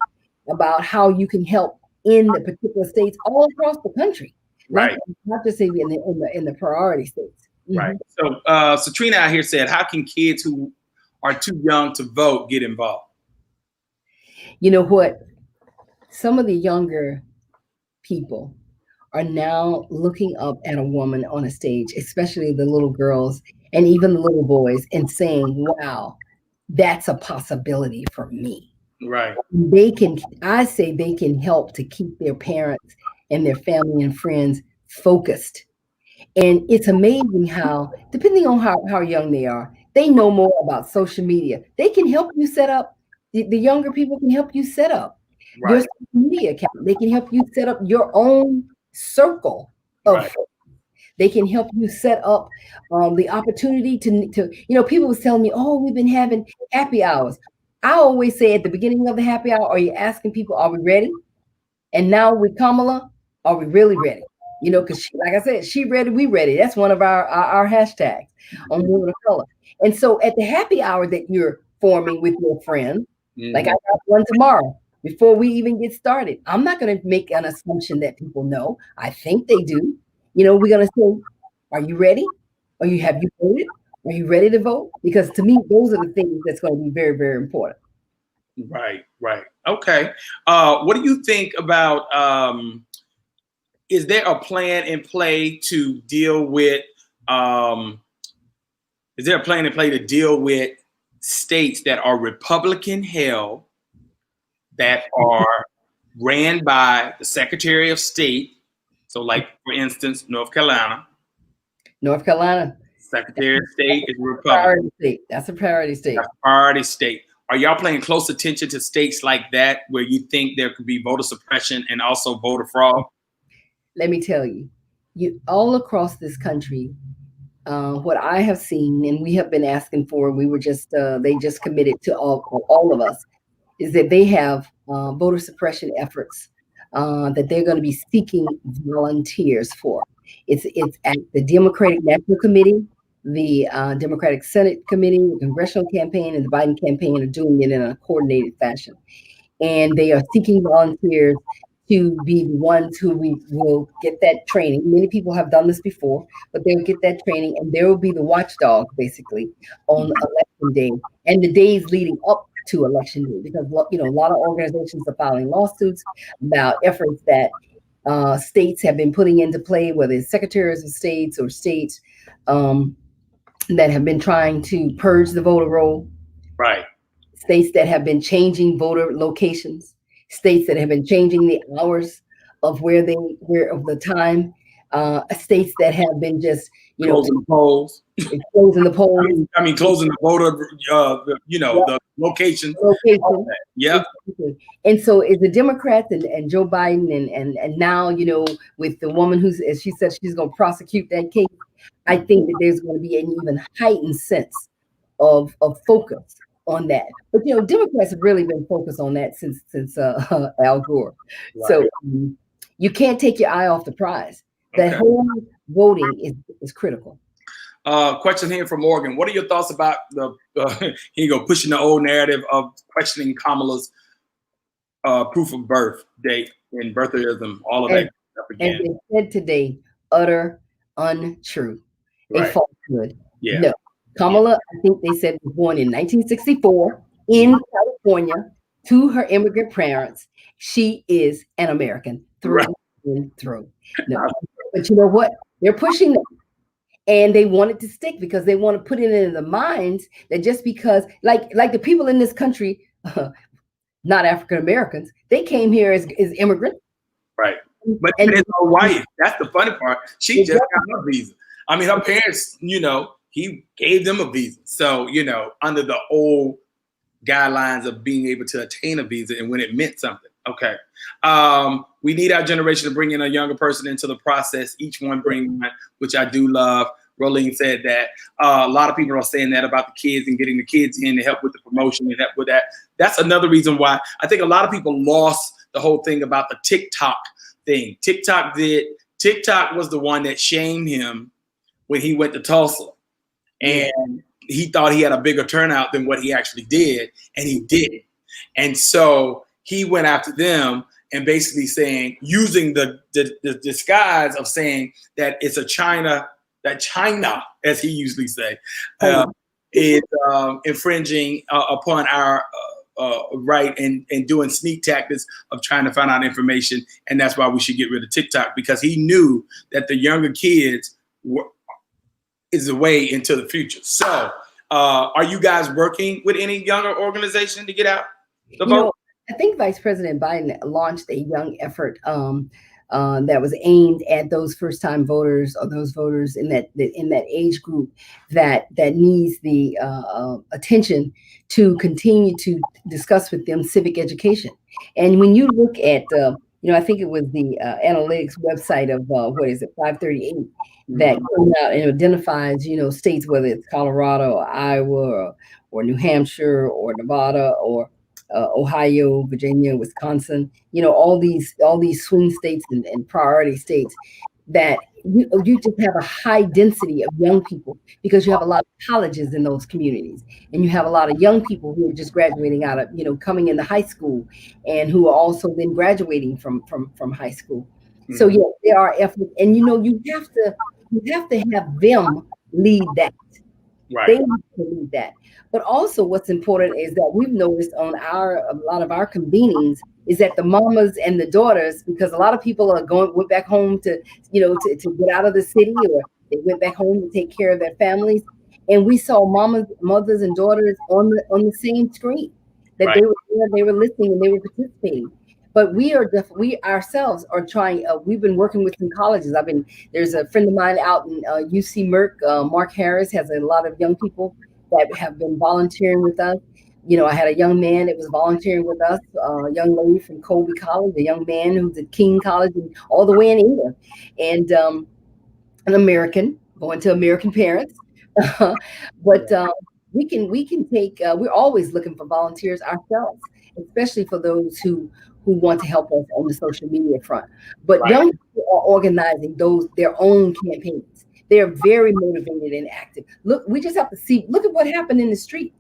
about how you can help in the particular states all across the country. Right. Not just in the priority states. Right. So Trina out here said, how can kids who are too young to vote get involved? You know what? Some of the younger people are now looking up at a woman on a stage, especially the little girls and even the little boys, and saying, wow, that's a possibility for me. Right. I say they can help to keep their parents and their family and friends focused. And it's amazing how, depending on how young they are, they know more about social media. They can help you set up, the younger people can help you set up your social media account. They can help you set up your own circle of They can help you set up the opportunity to people was telling me, oh, we've been having happy hours. I always say at the beginning of the happy hour, are you asking people, are we ready? And now with Kamala, are we really ready? Because like I said, she ready, we ready. That's one of our hashtags on Women of Color. And so at the happy hour that you're forming with your friends, like I got one tomorrow, before we even get started, I'm not going to make an assumption that people know. I think they do. We're going to say, are you ready? Have you voted? Are you ready to vote? Because to me, those are the things that's going to be very, very important. Right. Okay. What do you think about, is there a plan in play to deal with, states that are Republican held, that are ran by the Secretary of State? So like, for instance, North Carolina. Secretary of State is Republican. That's a priority state. That's a priority state. Are y'all paying close attention to states like that where you think there could be voter suppression and also voter fraud? Let me tell you, all across this country, what I have seen, and we have been asking for, they just committed to all of us, is that they have voter suppression efforts that they're going to be seeking volunteers for. It's at the Democratic National Committee, the Democratic Senate Committee, the Congressional Campaign, and the Biden campaign are doing it in a coordinated fashion. And they are seeking volunteers to be the ones who we will get that training. Many people have done this before, but they'll get that training, and there will be the watchdog basically on election day and the days leading up to election day, because a lot of organizations are filing lawsuits about efforts that states have been putting into play, whether it's secretaries of states or states that have been trying to purge the voter roll. Right. States that have been changing voter locations. States that have been changing the hours of where the time, states that have been just, closing the polls. Closing the polls. I mean, closing the voter, the location. Yeah. And so it's the Democrats and Joe Biden and now, with the woman as she said, she's going to prosecute that case. I think that there's going to be an even heightened sense of focus on that. But Democrats have really been focused on that since Al Gore. Right. So you can't take your eye off the prize. That whole voting is critical. Question here from Morgan. What are your thoughts about pushing the old narrative of questioning Kamala's proof of birth date and birtherism, all of that stuff again? And they said today, utter untrue. Right. A falsehood. Yeah. No, Kamala, I think they said, was born in 1964 in California to her immigrant parents. She is an American through Right. and through. No, but you know what? They're pushing them. And they want it to stick because they want to put it in the minds that just because, like the people in this country, not African Americans, they came here as immigrants. Right. But even his own wife, that's the funny part. She just got a visa. I mean, her parents, he gave them a visa. So, under the old guidelines of being able to attain a visa and when it meant something. Okay. We need our generation to bring in a younger person into the process. Each one bring one, which I do love. Rolene said that. A lot of people are saying that about the kids and getting the kids in to help with the promotion and help with that. That's another reason why I think a lot of people lost the whole thing about the TikTok thing. TikTok was the one that shamed him when he went to Tulsa. And he thought he had a bigger turnout than what he actually did, and he didn't. And so he went after them and basically saying, using the disguise of saying that it's China, as he usually say, is infringing upon our right and doing sneak tactics of trying to find out information. And that's why we should get rid of TikTok, because he knew that the younger kids is the way into the future. So are you guys working with any younger organization to get out the vote? I think Vice President Biden launched a young effort that was aimed at those first-time voters or those voters in that age group that needs the attention to continue to discuss with them civic education. And when you look at, I think it was the analytics website of 538 that comes out and identifies, states, whether it's Colorado or Iowa or New Hampshire or Nevada or Ohio, Virginia, Wisconsin, all these swing states and priority states, that you just have a high density of young people because you have a lot of colleges in those communities, and you have a lot of young people who are just graduating out of, coming into high school, and who are also then graduating from high school. So yeah, there are efforts, and you have to have them lead that. Right. They have to lead that. But also what's important is that we've noticed on a lot of our convenings is that the mamas and the daughters, because a lot of people went back home to get out of the city, or they went back home to take care of their families. And we saw mothers and daughters on the same screen, that Right. they were listening and they were participating. But we ourselves are trying. We've been working with some colleges. There's a friend of mine out in UC Merck. Mark Harris has a lot of young people that have been volunteering with us. I had a young man that was volunteering with us, a young lady from Colby College, a young man who's at King College, and all the way in England, and an American going to American parents. But we can take. We're always looking for volunteers ourselves, especially for those who want to help us on the social media front. But Right. young people are organizing their own campaigns. They're very motivated and active. Look, we just have to look at what happened in the street.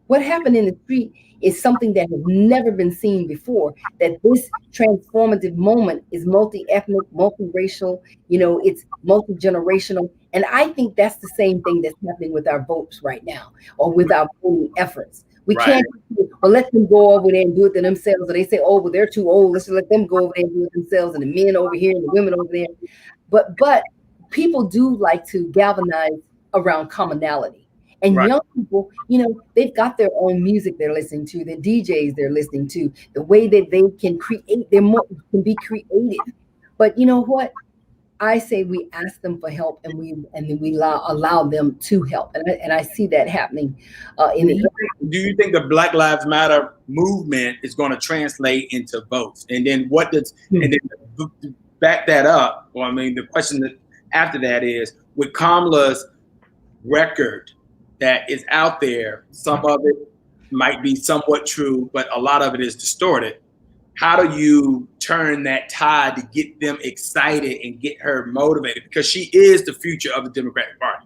What happened in the street is something that has never been seen before, that this transformative moment is multi-ethnic, multiracial, it's multi-generational. And I think that's the same thing that's happening with our votes right now, or with our voting efforts. We Right. can't, let them go over there and do it to themselves, or they say, oh, well, they're too old, let's just let them go over there and do it themselves, and the men over here and the women over there. But people do like to galvanize around commonality. And Right. young people, they've got their own music they're listening to, the DJs they're listening to, the way that they can create, can be creative. But you know what? I say we ask them for help, and then we allow them to help. And I see that happening in the. Do you think the Black Lives Matter movement is going to translate into votes? And then and then back that up? Well, I mean, the question that after that is, with Kamala's record that is out there, some of it might be somewhat true, but a lot of it is distorted. How do you turn that tide to get them excited and get her motivated? Because she is the future of the Democratic Party.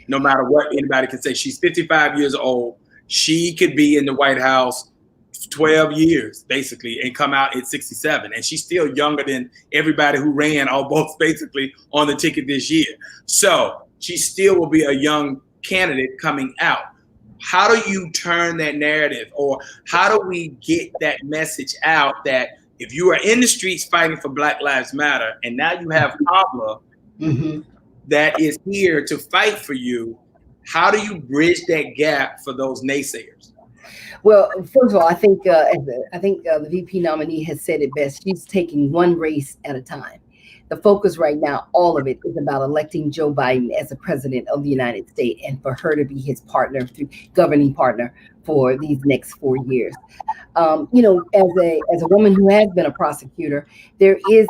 No matter what anybody can say, she's 55 years old. She could be in the White House 12 years, basically, and come out at 67. And she's still younger than everybody who ran almost basically on the ticket this year. So she still will be a young candidate coming out. How do you turn that narrative, or how do we get that message out that if you are in the streets fighting for Black Lives Matter, and now you have Kamala that is here to fight for you, how do you bridge that gap for those naysayers? Well, first of all, I think the VP nominee has said it best. She's taking one race at a time. The focus right now, all of it, is about electing Joe Biden as the president of the United States, and for her to be his partner, governing partner for these next 4 years. You know, as a woman who has been a prosecutor, there is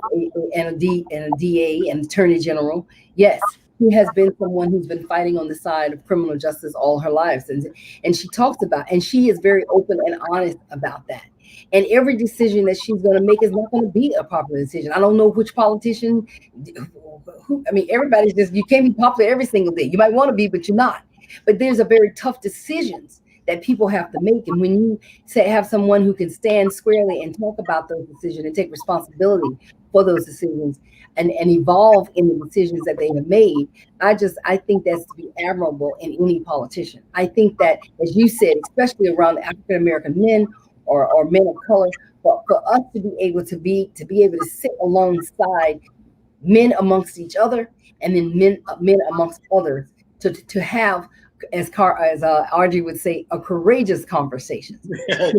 a DA, an attorney general. Yes, she has been someone who's been fighting on the side of criminal justice all her life, and she talks about, and she is very open and honest about that. And every decision that she's going to make is not going to be a popular decision. I don't know which politician, I mean, everybody's just, you can't be popular every single day. You might want to be, but you're not. But there's a very tough decisions that people have to make. And when you have someone who can stand squarely and talk about those decisions and take responsibility for those decisions and evolve in the decisions that they have made, I think that's to be admirable in any politician. I think that, as you said, especially around African-American men, or men of color, for us to be able to sit alongside men amongst each other, and then men amongst others, to have, as RG would say, a courageous conversation.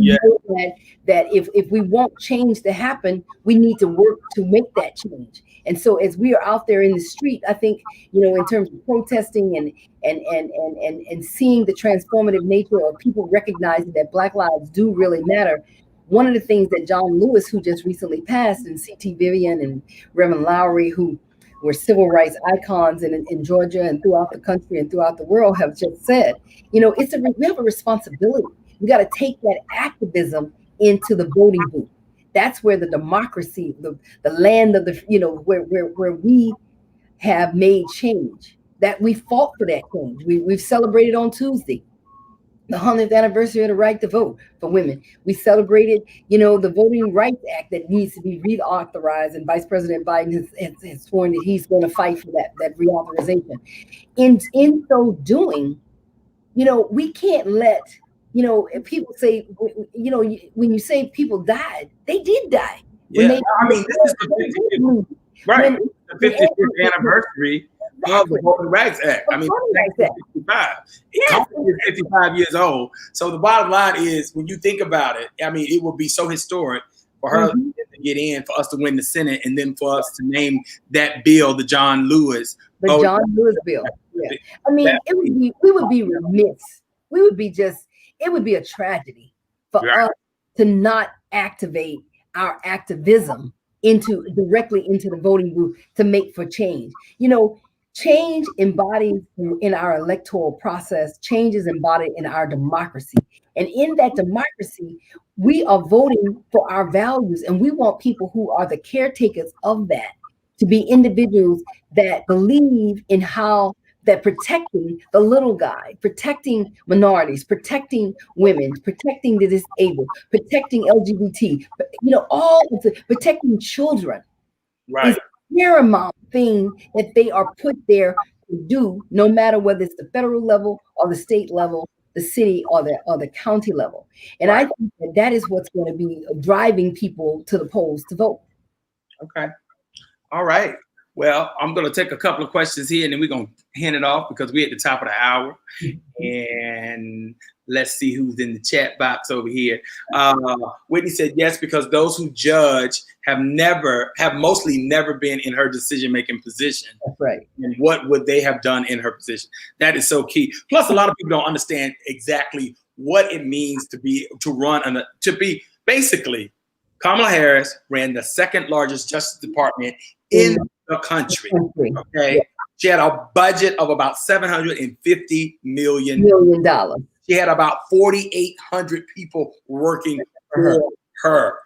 Yeah. That if we want change to happen, we need to work to make that change. And so as we are out there in the street, I think, you know, in terms of protesting and seeing the transformative nature of people recognizing that Black lives do really matter. One of the things that John Lewis, who just recently passed, and C.T. Vivian and Reverend Lowry, who were civil rights icons in Georgia and throughout the country and throughout the world, have just said, you know, we have a responsibility. We got to take that activism into the voting booth. That's where the democracy, the land of the, you know, where we have made change, that we fought for that change. We've celebrated on Tuesday the 100th anniversary of the right to vote for women. We celebrated, you know, the Voting Rights Act that needs to be reauthorized, and Vice President Biden has sworn that he's going to fight for that reauthorization. In so doing, you know, we can't let, you know, if people say, you know, when you say people died, they did die. Yeah, I mean, this is the 50th anniversary of the Voting Rights Act. I mean, 1965. Kamala is 55 years old. So the bottom line is, when you think about it, I mean, it would be so historic for her to get in, for us to win the Senate, and then for us to name that bill the John Lewis. The John Lewis bill. Yeah. I mean, we would be remiss. It would be a tragedy for us to not activate our activism directly into the voting booth to make for change. You know, change embodied in our electoral process, change is embodied in our democracy. And in that democracy, we are voting for our values, and we want people who are the caretakers of that to be individuals that believe in that protecting the little guy, protecting minorities, protecting women, protecting the disabled, protecting LGBT, you know, protecting children is a paramount thing that they are put there to do, no matter whether it's the federal level or the state level, the city or the county level. And I think that is what's going to be driving people to the polls to vote. Okay. All right. Well, I'm going to take a couple of questions here, and then we're going to hand it off because we're at the top of the hour. And let's see who's in the chat box over here. Whitney said yes, because those who judge have mostly never been in her decision-making position. That's right. And what would they have done in her position? That is so key. Plus, a lot of people don't understand exactly what it means to be basically. Kamala Harris ran the second largest Justice Department in the country. Okay, she had a budget of about $750 million. She had about 4,800 people working for her.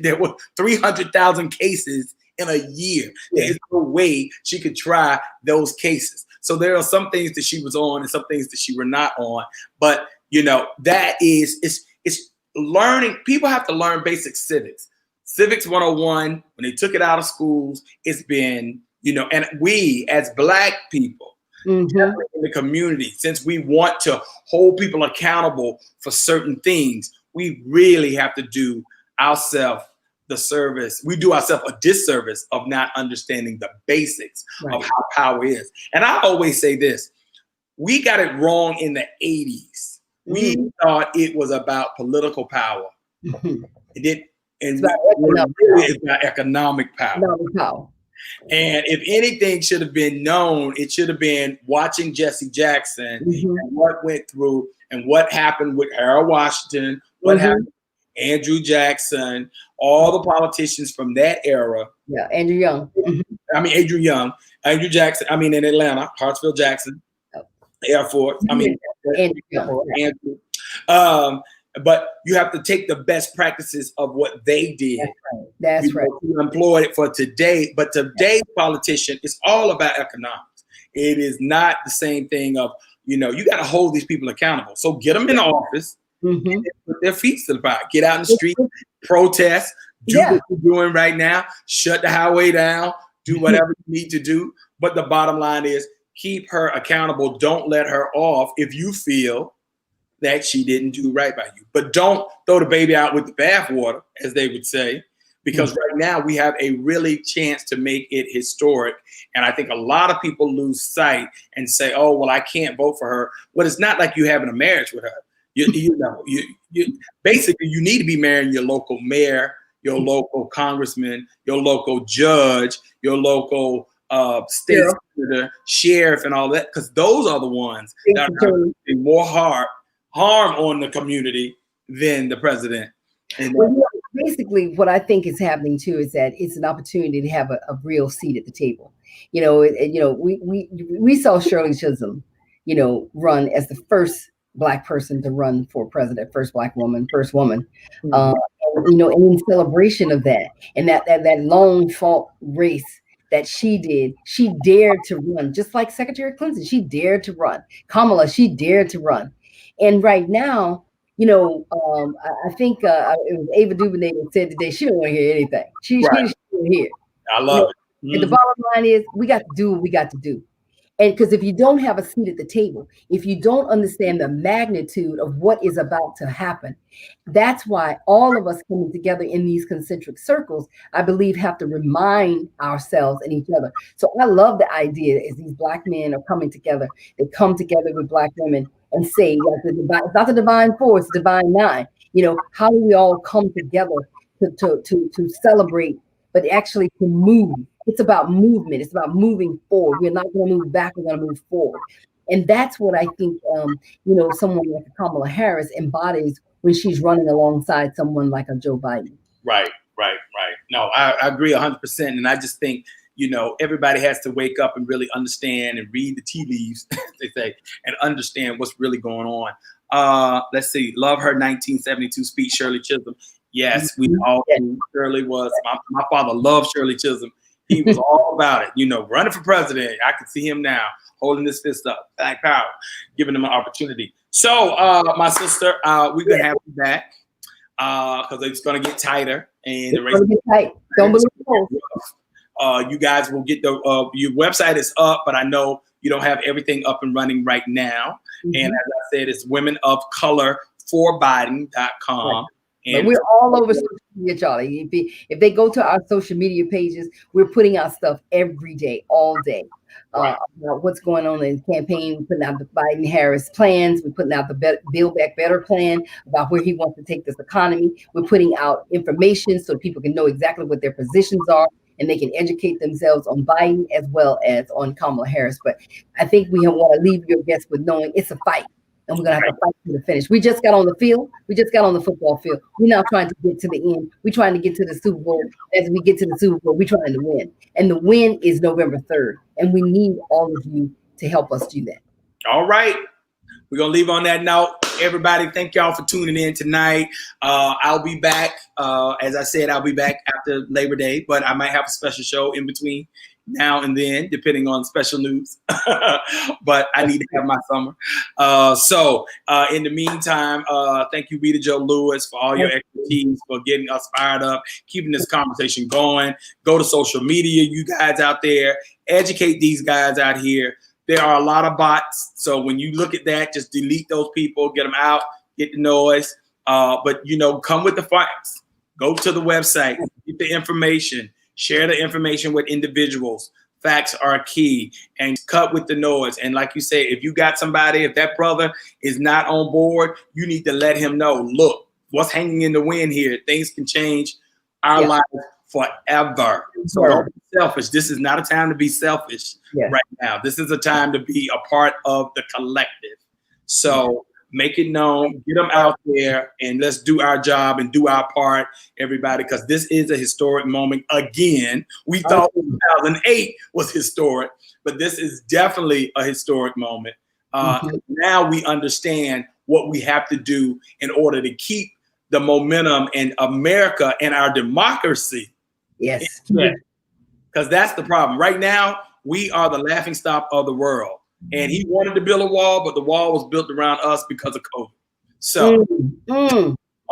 There were 300,000 cases in a year. There's no way she could try those cases. So there are some things that she was on and some things that she were not on. But you know, it's learning. People have to learn basic civics. Civics 101, when they took it out of schools, it's been, you know, and we as Black people, Mm-hmm. in the community. Since we want to hold people accountable for certain things, we really have to do ourselves the service. We do ourselves a disservice of not understanding the basics of how power is. And I always say this, we got it wrong in the 80s. We thought it was about political power. Mm-hmm. It did, and it's about economic power. Economic power. And if anything should have been known, it should have been watching Jesse Jackson and what went through and what happened with Harold Washington, what happened with Andrew Jackson, all the politicians from that era. Yeah, Andrew Young. Andrew Young, Andrew Jackson. In Atlanta, Hartsfield Jackson, Air Force. Andrew Young. Andrew. But you have to take the best practices of what they did. That's right. You employed it for today, but today's politician is all about economics. It is not the same thing of, you got to hold these people accountable. So get them in the office, and put their feet to the fire. Get out in the street, protest, do what you're doing right now, shut the highway down, do whatever you need to do. But the bottom line is keep her accountable. Don't let her off if you feel that she didn't do right by you. But don't throw the baby out with the bathwater, as they would say, because right now we have a really chance to make it historic. And I think a lot of people lose sight and say, oh, well, I can't vote for her. But it's not like you having a marriage with her. You basically, you need to be marrying your local mayor, your local congressman, your local judge, your local state senator, sheriff, and all that, because those are the ones that are going to be more harm on the community than the president. And basically, what I think is happening too is that it's an opportunity to have a real seat at the table. We saw Shirley Chisholm, run as the first Black person to run for president, first Black woman, first woman. And in celebration of that, and that long fought race that she did, she dared to run, just like Secretary Clinton. She dared to run. Kamala, she dared to run. And right now, I think it was Ava DuVernay that said today she don't want to hear anything. She don't hear. I love it. And the bottom line is we got to do what we got to do. And because if you don't have a seat at the table, if you don't understand the magnitude of what is about to happen, that's why all of us coming together in these concentric circles, I believe, have to remind ourselves and each other. So I love the idea as these Black men are coming together, they come together with Black women and say, it's not the divine four, it's the divine nine. How do we all come together to celebrate, but actually to move? It's about movement. It's about moving forward. We're not going to move back. We're going to move forward. And that's what I think, someone like Kamala Harris embodies when she's running alongside someone like a Joe Biden. Right. No, I agree 100%. And I just think, everybody has to wake up and really understand and read the tea leaves, they say, and understand what's really going on. Let's see. Love her 1972 speech, Shirley Chisholm. Yes, we all knew Shirley was. My father loved Shirley Chisholm. He was all about it, running for president. I can see him now holding his fist up, Black power, giving him an opportunity. So, my sister, we're going to have you back because it's going to get tighter. And the race get tight. Don't believe you guys will get your website is up, but I know you don't have everything up and running right now. And as I said, it's womenofcolorforbiden.com. Right. And we're all over social media, Charlie. If they go to our social media pages, we're putting out stuff every day, all day. About what's going on in the campaign. We're putting out the Biden-Harris plans. We're putting out the Build Back Better plan about where he wants to take this economy. We're putting out information so people can know exactly what their positions are and they can educate themselves on Biden as well as on Kamala Harris. But I think we want to leave your guests with knowing it's a fight. And we're going to have to fight to the finish. We just got on the field. We just got on the football field. We're now trying to get to the end. We're trying to get to the Super Bowl. As we get to the Super Bowl, we're trying to win. And the win is November 3rd. And we need all of you to help us do that. All right. We're going to leave on that note. Everybody, thank y'all for tuning in tonight. I'll be back. As I said, I'll be back after Labor Day, but I might have a special show in between now and then, depending on special news. But I need to have my summer. So in the meantime, thank you, Reta Jo Lewis, for all your expertise, for getting us fired up, keeping this conversation going. Go to social media, you guys out there. Educate these guys out here. there are a lot of bots. So when you look at that, just delete those people, get them out, get the noise. But, you know, come with the facts. Go to the website, get the information, share the information with individuals. Facts are key, and cut with the noise. And like you say, if you got somebody, if that brother is not on board, you need to let him know, look, what's hanging in the wind here. Things can change our lives forever. So don't be selfish. This is not a time to be selfish right now. This is a time to be a part of the collective. So make it known, get them out there, and let's do our job and do our part, everybody, because this is a historic moment. Again, we thought 2008 was historic, but this is definitely a historic moment. Now we understand what we have to do in order to keep the momentum in America and our democracy. Yes. Because that's the problem. Right now, we are the laughingstock of the world. And he wanted to build a wall, but the wall was built around us because of COVID. So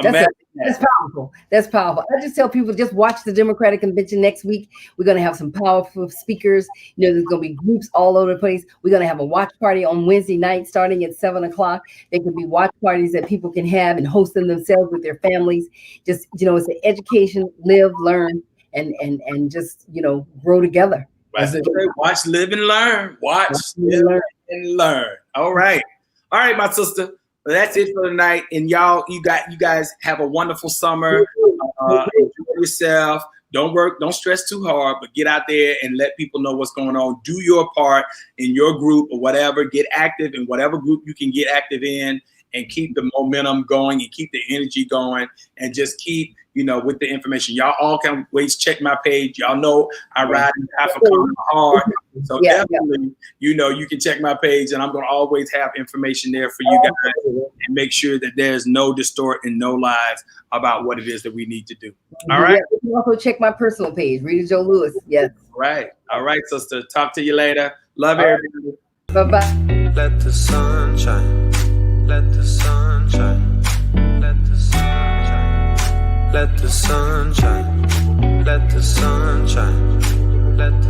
that's powerful. That's powerful. I just tell people, just watch the Democratic convention next week. We're going to have some powerful speakers. You know, there's going to be groups all over the place. We're going to have a watch party on Wednesday night starting at 7:00. There could be watch parties that people can have and host them themselves with their families. Just, you know, it's an education, live, learn, and just, you know, grow together. Watch, live, and learn. Watch, live, and learn. All right, my sister. Well, that's it for tonight. And y'all, you guys have a wonderful summer. Enjoy yourself. Don't work. Don't stress too hard. But get out there and let people know what's going on. Do your part in your group or whatever. Get active in whatever group you can get active in, and keep the momentum going and keep the energy going, and just keep, you know, with the information. Y'all all can always check my page. Y'all know I ride in half a Kamala hard. So definitely, you know, you can check my page, and I'm going to always have information there for you guys, and make sure that there's no distort and no lies about what it is that we need to do. All right. You can also check my personal page, Reta Jo Lewis. Yes. Right. All right, sister. Talk to you later. Love everybody. Bye-bye. Let the sun shine. Let the sun shine. Let the sun shine. Let the sun shine. Let the sun shine.